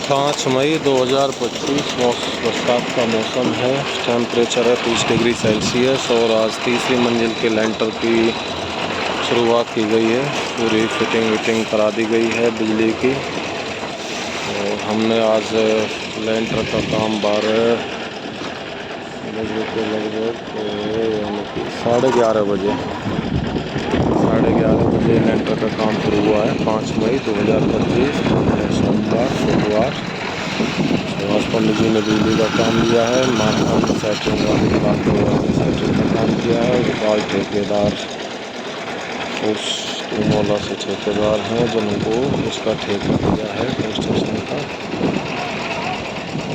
5 मई 2025 बरसात का मौसम है। टेम्परेचर है 30 डिग्री सेल्सियस और आज तीसरी मंजिल के लेंटर की शुरुआत की गई है। पूरी फिटिंग करा दी गई है बिजली की और हमने आज लेंटर का काम 12 बजे के लगभग यानी कि 11:30 बजे 11:30 बजे लेंटर का काम शुरू हुआ है। 5 मई 2025 सोमवार शुक्रवार। सुभाष पंडित जी ने बिजली का काम लिया है। माथा में सेटरिंग वाली सेटरिंग का काम किया है। विकास ठेकेदार उस मौला से ठेकेदार हैं जिनको उसका ठेका दिया है कंस्ट्रक्शन का।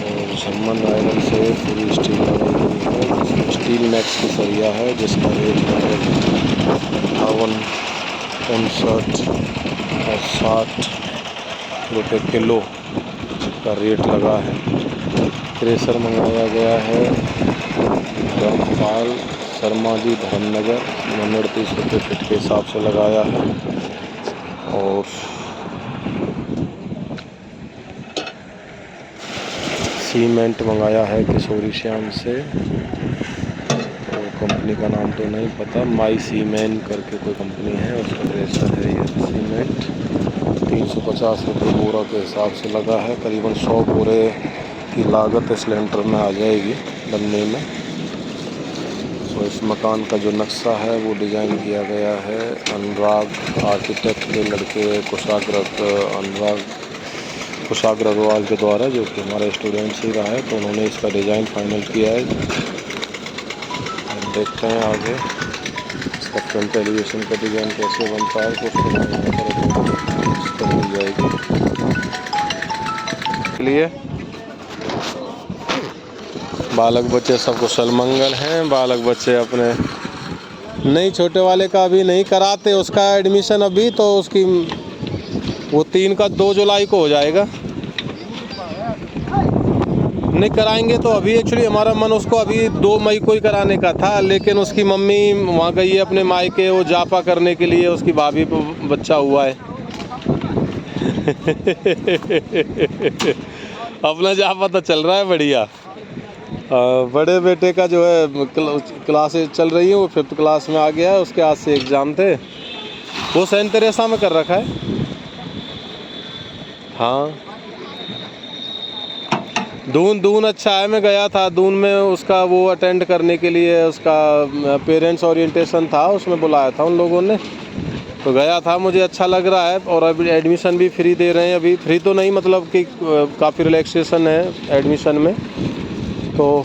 और सम्मान आयरन से पूरी स्टील लगाई गई है, जिसमें स्टील मैक्स की सरिया है जिसका रेट है 58, 59 और 60 रुपये किलो का रेट लगा है। क्रेशर मंगाया गया है धर्मपाल शर्मा जी धर्मनगर, 39 रुपये फीट के हिसाब से लगाया है। और सीमेंट मंगाया है किशोरी श्याम से, तो कंपनी का नाम तो नहीं पता, माई सीमेंट करके कोई कंपनी है, उसका रजिस्टर है ये। सीमेंट 350 रुपये बोरा के हिसाब से लगा है, करीबन 100 बोरे की लागत सिलेंडर में आ जाएगी बनने में। तो इस मकान का जो नक्शा है वो डिज़ाइन किया गया है अनुराग आर्किटेक्ट के लड़के अनुराग कुशाग्रवाल के द्वारा, जो कि हमारे स्टूडेंट्स ही रहा है, तो उन्होंने इसका डिज़ाइन फाइनल किया है। देखते हैं आगे इसका फ्रंट एलिवेशन का डिज़ाइन कैसे बनता है, तो उसको मिल जाएगी लिए। बालक बच्चे सब कुशल मंगल हैं। बालक बच्चे अपने नहीं, छोटे वाले का अभी नहीं कराते उसका एडमिशन अभी, तो उसकी वो 3 का 2 जुलाई को हो जाएगा। नहीं कराएंगे तो अभी एक्चुअली हमारा मन उसको अभी 2 मई को ही कराने का था, लेकिन उसकी मम्मी वहाँ गई है अपने मायके वो जापा करने के लिए, उसकी भाभी को बच्चा हुआ है। अपना जापा तो चल रहा है बढ़िया। बड़े बेटे का जो है क्लासेस चल रही है, वो 5th क्लास में आ गया है, उसके आज से एग्ज़ाम थे। वो सेंट तेरेसा में कर रखा है। हाँ दून अच्छा है, मैं गया था दून में उसका वो अटेंड करने के लिए, उसका पेरेंट्स ओरिएंटेशन था, उसमें बुलाया था उन लोगों ने, तो गया था, मुझे अच्छा लग रहा है। और अभी एडमिशन भी फ्री दे रहे हैं, अभी फ्री तो नहीं मतलब कि काफ़ी रिलैक्सेशन है एडमिशन में। तो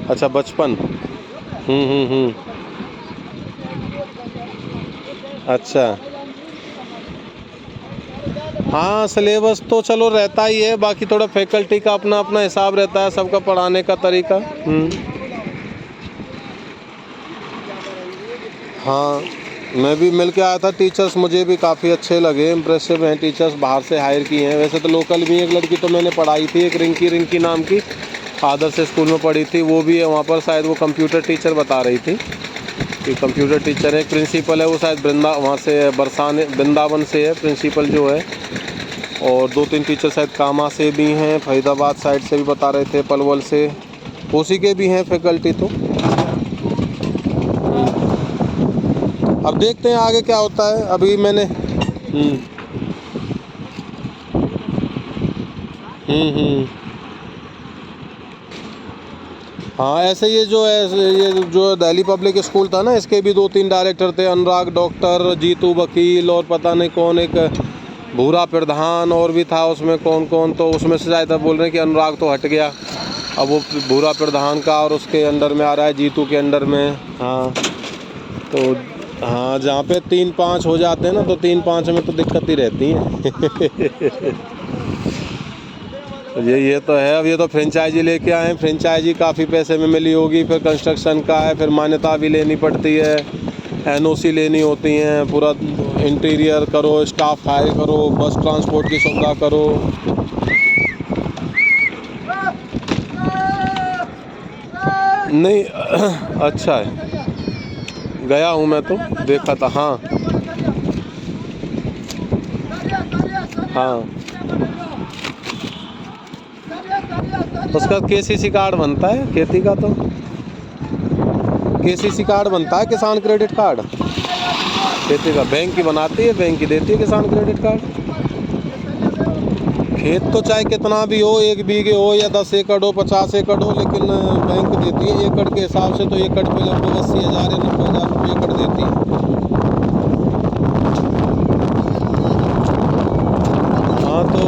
अच्छा बचपन अच्छा हाँ सिलेबस तो चलो रहता ही है, बाकी थोड़ा फैकल्टी का अपना अपना हिसाब रहता है, सबका पढ़ाने का तरीका। हाँ मैं भी मिल के आया था, टीचर्स मुझे भी काफ़ी अच्छे लगे, इम्प्रेसिव हैं टीचर्स, बाहर से हायर किए हैं। वैसे तो लोकल भी एक लड़की तो मैंने पढ़ाई थी, एक रिंकी नाम की, आदर्श स्कूल में पढ़ी थी, वो भी है वहाँ पर, शायद वो कंप्यूटर टीचर बता रही थी कि कंप्यूटर टीचर है। प्रिंसिपल है वो शायद वहाँ से वृंदावन से है प्रिंसिपल जो है, और 2-3 टीचर शायद कामा से भी हैं, फरीदाबाद साइड से भी बता रहे थे, पलवल से, उसी के भी हैं फैकल्टी। तो अब देखते हैं आगे क्या होता है। अभी मैंने हाँ ऐसे ये जो दिल्ली पब्लिक स्कूल था ना, इसके भी 2-3 डायरेक्टर थे, अनुराग डॉक्टर, जीतू वकील, और पता नहीं कौन एक भूरा प्रधान और भी था उसमें, कौन तो उसमें से ज़्यादा बोल रहे हैं कि अनुराग तो हट गया, अब वो भूरा प्रधान का और उसके अंडर में आ रहा है, जीतू के अंडर में। हाँ तो हाँ जहाँ पे 3-5 हो जाते हैं ना, तो 3-5 में तो दिक्कत ही रहती है। ये तो है। अब ये तो फ्रेंचाइजी लेके आए हैं, फ्रेंचाइजी काफ़ी पैसे में मिली होगी, फिर कंस्ट्रक्शन का है, फिर मान्यता भी लेनी पड़ती है, एनओसी लेनी होती हैं, पूरा इंटीरियर करो, स्टाफ हायर करो, बस ट्रांसपोर्ट की सुविधा करो। नहीं अच्छा है, गया हूँ मैं तो देखा था। हाँ हाँ उसका केसीसी कार्ड बनता है खेती का, तो केसीसी कार्ड बनता है, किसान क्रेडिट कार्ड खेती का, बैंक की बनाती है, बैंक की देती है किसान क्रेडिट कार्ड। खेत तो चाहे कितना भी हो, 1 बीघे हो या 10 एकड़ हो, 50 एकड़ हो, लेकिन बैंक देती है एकड़ के हिसाब से, तो एकड़ पे लगभग 80,000 या 90,000 रुपये एकड़ देती है। हाँ तो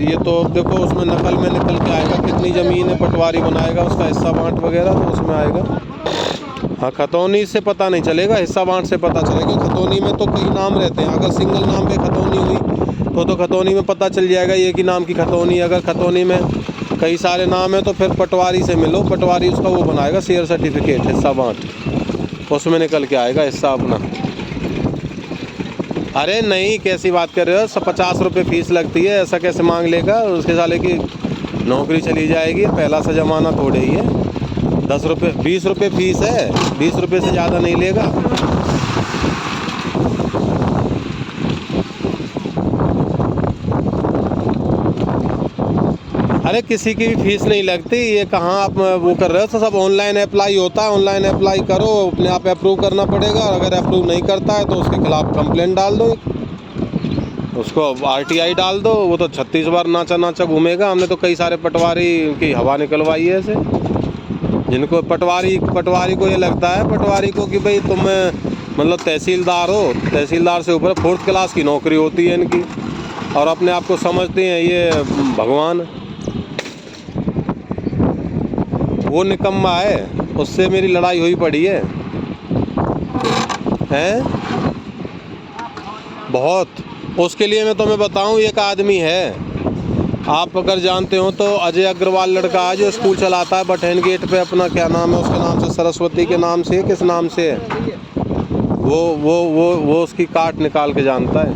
ये तो देखो उसमें नकल में निकल के आएगा कितनी ज़मीन है, पटवारी बनाएगा उसका हिस्सा बांट वगैरह, तो उसमें आएगा। हाँ खतौनी से पता नहीं चलेगा, हिस्सा बांट से पता चलेगा। खतौनी में तो कई नाम रहते हैं, अगर सिंगल नाम पे खतौनी हुई तो खतौनी में पता चल जाएगा एक ही नाम की खतौनी। अगर खतौनी में कई सारे नाम है तो फिर पटवारी से मिलो, पटवारी उसका वो बनाएगा शेयर सर्टिफिकेट, हिस्सा बांट, उसमें निकल के आएगा हिस्सा अपना। अरे नहीं कैसी बात कर रहे हो, 50 रुपये फ़ीस लगती है, ऐसा कैसे मांग लेगा, उसके साले की नौकरी चली जाएगी, पहला सा ज़माना थोड़े ही है। 10 रुपये 20 रुपये फ़ीस है, 20 रुपये से ज़्यादा नहीं लेगा। अरे किसी की भी फीस नहीं लगती, ये कहाँ आप वो कर रहे हो? तो सब ऑनलाइन अप्लाई होता है, ऑनलाइन अप्लाई करो, अपने आप अप्रूव करना पड़ेगा, और अगर अप्रूव नहीं करता है तो उसके खिलाफ कंप्लेंट डाल दो, उसको RTI डाल दो। वो तो 36 बार नाचा नाचा घूमेगा। हमने तो कई सारे पटवारी की हवा निकलवाई है ऐसे, जिनको पटवारी को ये लगता है, पटवारी को कि भाई तुम मतलब तहसीलदार हो, तहसीलदार से ऊपर 4th क्लास की नौकरी होती है इनकी, और अपने आप को समझते हैं ये भगवान। वो निकम्मा है, उससे मेरी लड़ाई हुई पड़ी है हैं बहुत। उसके लिए मैं तुम्हें बताऊं, एक आदमी है, आप अगर जानते हो तो, अजय अग्रवाल लड़का है जो स्कूल चलाता है बटहन गेट पे, अपना क्या नाम है उसके नाम से, सरस्वती के नाम से, किस नाम से है वो उसकी काट निकाल के जानता है।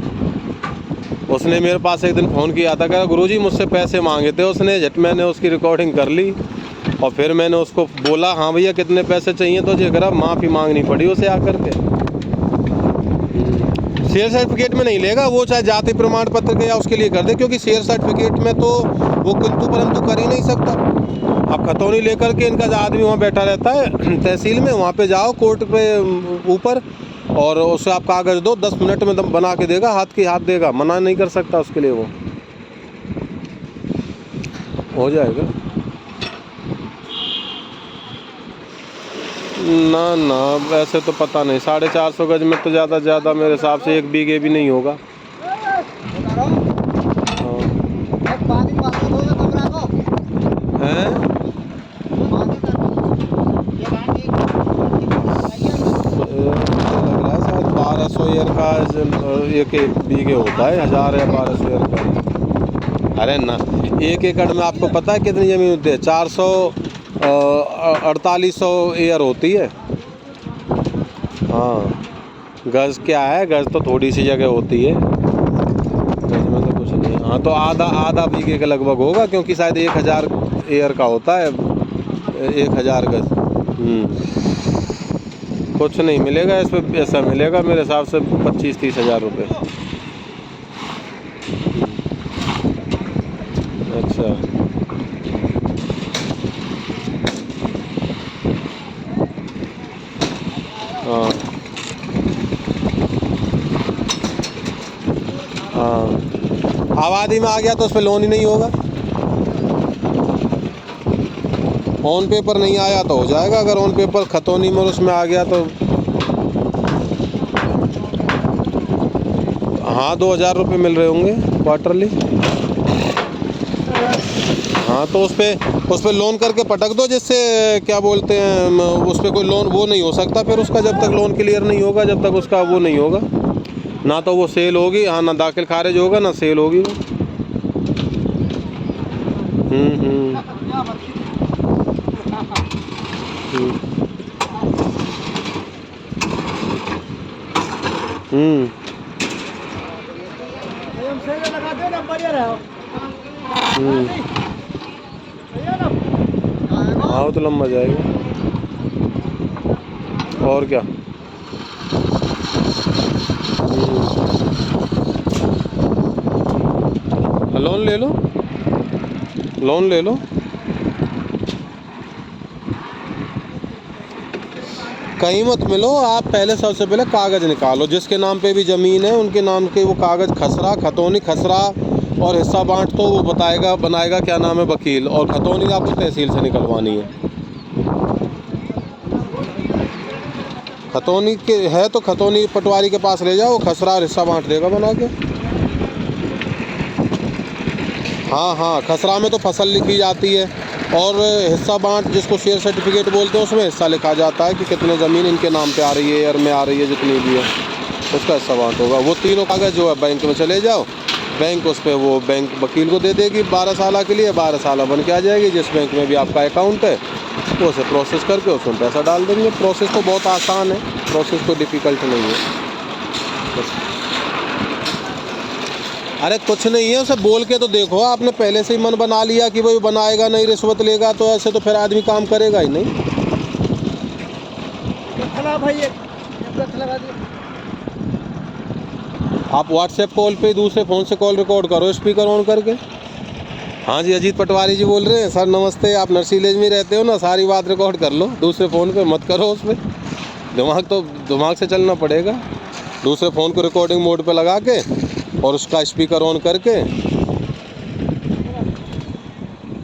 उसने मेरे पास एक दिन फ़ोन किया था, कहा गुरुजी मुझसे पैसे मांगे थे उसने, झट मैंने उसकी रिकॉर्डिंग कर ली, और फिर मैंने उसको बोला हाँ भैया कितने पैसे चाहिए, तो जरा माफ़ी मांगनी पड़ी उसे आकर के। शेयर सर्टिफिकेट में नहीं लेगा वो, चाहे जाति प्रमाण पत्र के या उसके लिए कर दे, क्योंकि शेयर सर्टिफिकेट में तो वो किंतु परंतु कर ही नहीं सकता। आप खतौनी लेकर के, इनका आदमी वहाँ बैठा रहता है तहसील में, वहाँ पे जाओ कोर्ट पे ऊपर, और उसे आप कागज़ दो, 10 मिनट में दम बना के देगा, हाथ की हाथ देगा, मना नहीं कर सकता उसके लिए, वो हो जाएगा। ना ना वैसे तो पता नहीं, 450 गज में तो ज़्यादा से ज़्यादा मेरे हिसाब से 1 बीघे भी नहीं होगा। हैं? लग रहा है शायद 1200 ईयर का 1 बीघे होता है, 1000 या 1200 ईयर का। अरे ना, 1 एकड़ में आपको पता है कितनी ज़मीन होती है? 4800 ईयर होती है। हाँ, गज़ क्या है, गज़ तो थोड़ी सी जगह होती है, गज़ में तो कुछ नहीं। हाँ तो आधा बीघे के लगभग होगा, क्योंकि शायद 1000 ईयर का होता है, 1000 गज़। कुछ नहीं मिलेगा इस पर, ऐसा मिलेगा मेरे हिसाब से 25-30 हज़ार रुपये। अच्छा, हाँ हाँ, आबादी में आ गया तो उस पर लोन ही नहीं होगा। ऑन पेपर नहीं आया तो हो जाएगा, अगर ऑन पेपर खतौनी में उसमें आ गया तो हाँ 2000 रुपये मिल रहे होंगे क्वार्टरली। हाँ तो उस पर लोन करके पटक दो, जिससे क्या बोलते हैं, उस पर कोई लोन वो नहीं हो सकता फिर उसका, जब तक लोन क्लियर नहीं होगा, जब तक उसका वो नहीं होगा, ना तो वो सेल होगी, हाँ ना दाखिल खारिज होगा, ना सेल होगी वो। हाँ तो लंबा जाएगा और क्या। लोन ले लो, लोन ले लो। कहीं मत मिलो आप, पहले सबसे पहले कागज़ निकालो, जिसके नाम पे भी ज़मीन है उनके नाम के वो कागज़, खसरा, खतौनी, खसरा और हिस्सा बांट तो वो बनाएगा क्या नाम है वकील, और खतौनी आपको तहसील से निकलवानी है। खतौनी के है तो खतौनी पटवारी के पास ले जाओ, खसरा और हिस्सा बांट देगा बना के। हाँ हाँ, खसरा में तो फसल लिखी जाती है, और हिस्सा बांट जिसको शेयर सर्टिफिकेट बोलते हैं, उसमें हिस्सा लिखा जाता है कि कितने ज़मीन इनके नाम पे आ रही है, एयर में आ रही है, जितनी भी है उसका हिस्सा बांट होगा। वो तीनों कागज़ जो है बैंक में चले जाओ, बैंक उस पर वो बैंक वकील को दे देगी 12 साल के लिए, 12 साल बन के आ जाएगी। जिस बैंक में भी आपका अकाउंट है वो उसे प्रोसेस करके उसमें पैसा डाल देंगे। प्रोसेस तो बहुत आसान है, प्रोसेस तो डिफ़िकल्ट नहीं है बस। अरे कुछ नहीं है, उसे बोल के तो देखो, आपने पहले से ही मन बना लिया कि भाई बनाएगा नहीं, रिश्वत लेगा, तो ऐसे तो फिर आदमी काम करेगा ही नहीं। आप व्हाट्सएप कॉल पे दूसरे फ़ोन से कॉल रिकॉर्ड करो, स्पीकर ऑन करके। हाँ जी, अजीत पटवारी जी बोल रहे हैं। सर नमस्ते, आप नर्सिलेज में रहते हो ना, सारी बात रिकॉर्ड कर लो, दूसरे फ़ोन पे मत करो। उस पर दिमाग से चलना पड़ेगा। दूसरे फ़ोन को रिकॉर्डिंग मोड पे लगा के और उसका स्पीकर ऑन करके।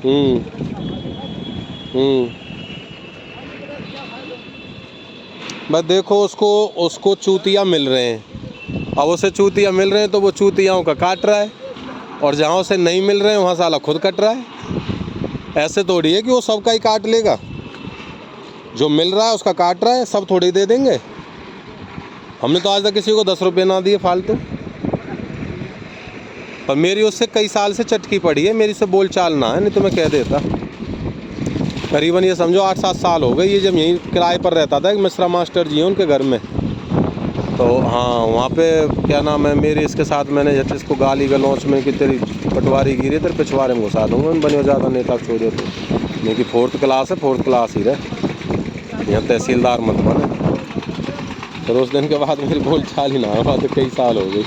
हम्म। बस देखो, उसको चूतिया मिल रहे हैं। अब उसे चूतिया मिल रहे हैं तो वो चूतियाओं का काट रहा है, और जहाँ उसे नहीं मिल रहे हैं वहाँ साला खुद कट रहा है। ऐसे थोड़ी है कि वो सबका ही काट लेगा। जो मिल रहा है उसका काट रहा है, सब थोड़ी दे देंगे। हमने तो आज तक किसी को 10 रुपये ना दिए फालतू। पर मेरी उससे कई साल से चटकी पड़ी है, मेरी से बोल चाल ना है, नहीं तो मैं कह देता। करीबन ये समझो 8-7 साल हो गए ये जब यहीं किराए पर रहता था। एक मिश्रा मास्टर जी हैं उनके घर में, तो हाँ वहाँ पे क्या नाम है, मेरे इसके साथ मैंने जैसे इसको गाली गलौच में कि तेरी पटवारी गिरी तेरे पिछवाड़े में घुसा दूँगा, बने ज़्यादा नेता छोड़े तो नहीं कि 4th क्लास है, 4th क्लास ही रहे, यहाँ तहसीलदार मत बने। फिर उस दिन के बाद मेरी बोल चाल ही ना हुआ, तो कई साल हो गई।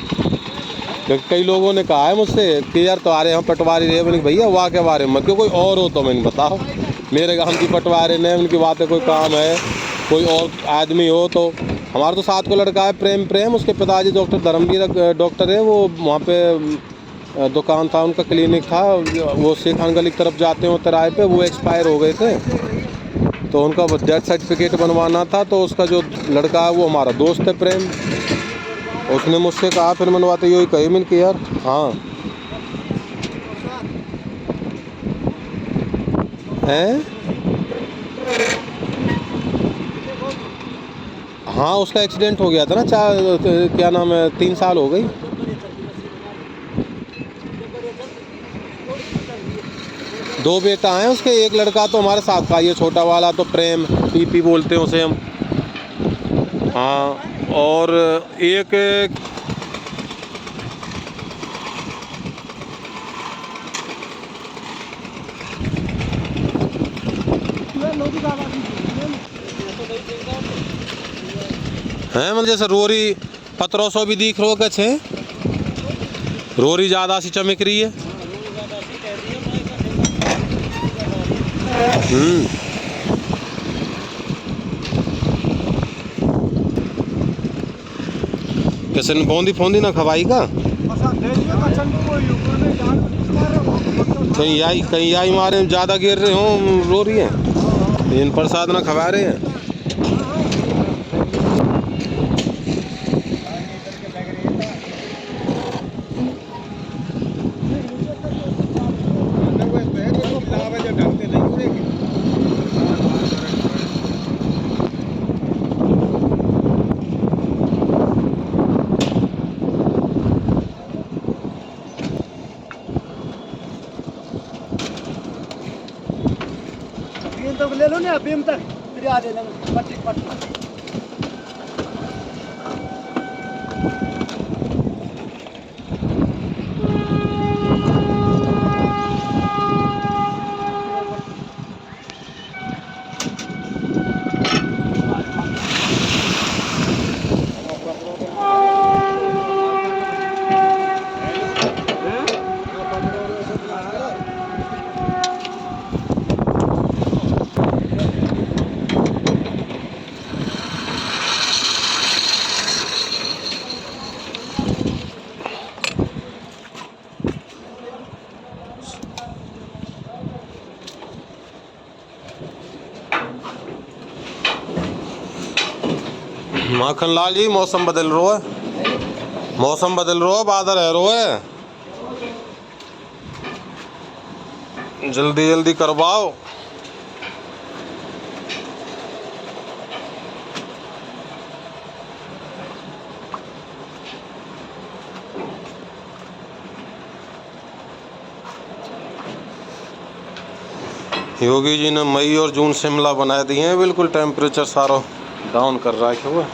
क्योंकि कई लोगों ने कहा है मुझसे कि यार तुम्हारे यहाँ पटवारी रहे। मैंने भैया वाह के बारे में मत, क्यों कोई और हो तो मैंने बताओ, मेरे गाँव की पटवारी ने उनकी बातें कोई काम है, कोई और आदमी हो तो। हमारा तो साथ को लड़का है प्रेम, उसके पिताजी डॉक्टर धर्मवीर डॉक्टर है। वो वहाँ पे दुकान था उनका, क्लिनिक था, वो शेखान गली की तरफ जाते हो तिराए पे, वो एक्सपायर हो गए थे, तो उनका डेथ सर्टिफिकेट बनवाना था। तो उसका जो लड़का है वो हमारा दोस्त है प्रेम, उसने मुझसे कहा, फिर मनवाते यही कही मैंने कि यार हाँ हैं। हाँ उसका एक्सीडेंट हो गया था ना, क्या नाम है, 3 साल हो गई। दो बेटा हैं उसके, एक लड़का तो हमारे साथ का, ये छोटा वाला तो प्रेम, पीपी बोलते हैं उसे हम। हाँ और एक है मतलब जैसे रोरी 1500 भी दिख रो के छे, रोरी ज़्यादा सी चमक रही है। किसी ने बौंदी फोंदी ना खवाई का, कहीं आई मारे ज़्यादा गिर रहे हो, रो रही हैं, इन प्रसाद ना खवा रहे हैं। तो ले लो ना अभी तक, फिर आ देना पट्टी पट्टी। माखन लाल जी मौसम बदल रहा है, मौसम बदल रहा है, बादल है रो है, जल्दी जल्दी करवाओ। योगी जी ने मई और जून शिमला बना दिए हैं, बिल्कुल टेम्परेचर सारा डाउन कर रहा है। क्यों है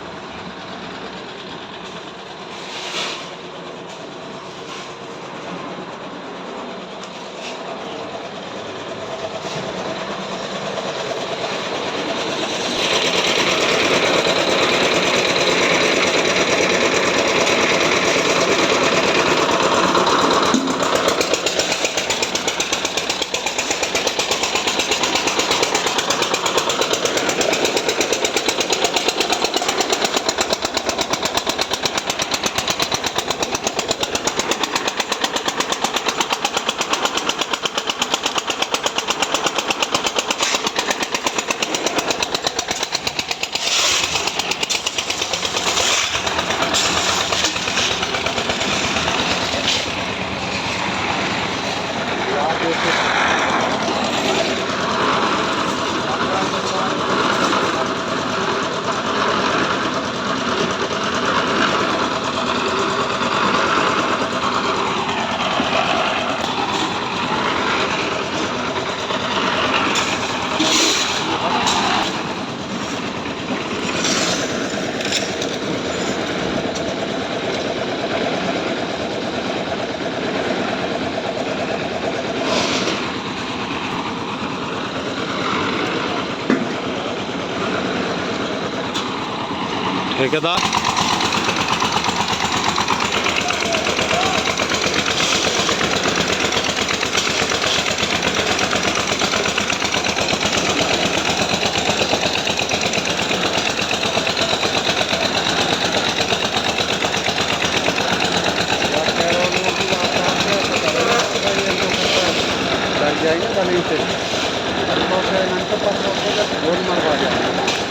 ठेकेदार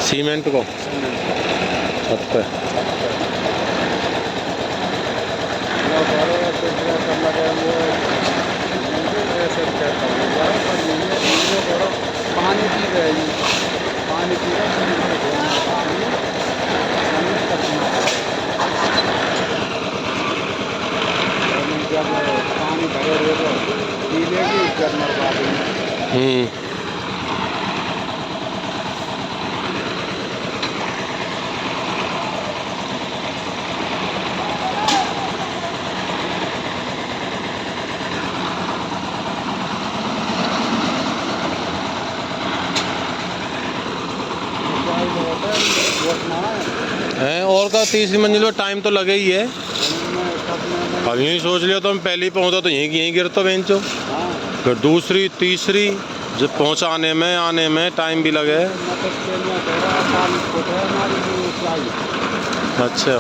सीमेंट को छत पे पानी पी रहे हैं, पानी पी जब पानी भरे हुए तो पी लेगी जब मरवा देंगे। हैं और का तीसरी मंजिल में टाइम तो लगे ही है। अब यही सोच लिया तो हम पहले ही पहुंचा तो यहीं गिर तो बेंचो, फिर दूसरी तीसरी जब पहुंचाने में आने में टाइम भी लगे। अच्छा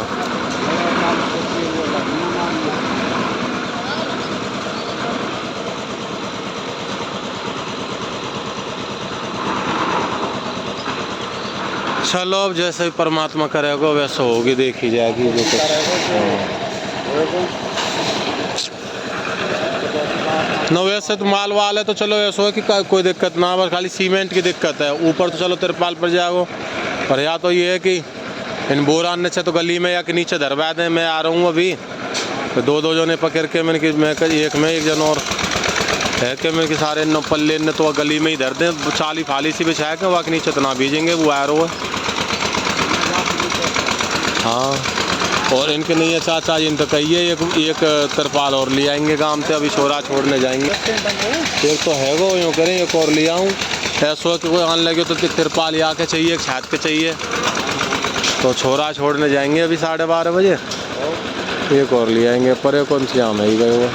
चलो अब जैसे ही परमात्मा करेगा वैसा होगी, देखी जाएगी जो कुछ। न वैसे तो माल वाल है तो चलो ऐसा है कि कोई दिक्कत ना, बस खाली सीमेंट की दिक्कत है। ऊपर तो चलो तिरपाल पर जाओ, पर या तो ये है कि इन बोरा ने से तो गली में या कि नीचे धरवा दें। मैं आ रहा हूँ अभी तो दो जने पकड़ के मैंने एक में एक जन और है कि मैं कि सारे न पल्ले ने तो गली में ही धर दें, चाली फाली सी बिछाया के वहाँ के नीचे तना बीजेंगे वो आ रहा है। हाँ और इनके नहीं है चाचा इन तो कहिए एक तिरपाल और ले आएंगे काम से, अभी छोरा छोड़ने जाएंगे। एक तो है वो यूँ करें एक और ले आऊँ, ऐसा कि कोई आने लगे तो तिरपाल या के चाहिए, एक छत के चाहिए, तो छोरा छोड़ने जाएंगे अभी 12:30 बजे, एक और ले आएंगे। पर कौन सी आम है ही गए वो।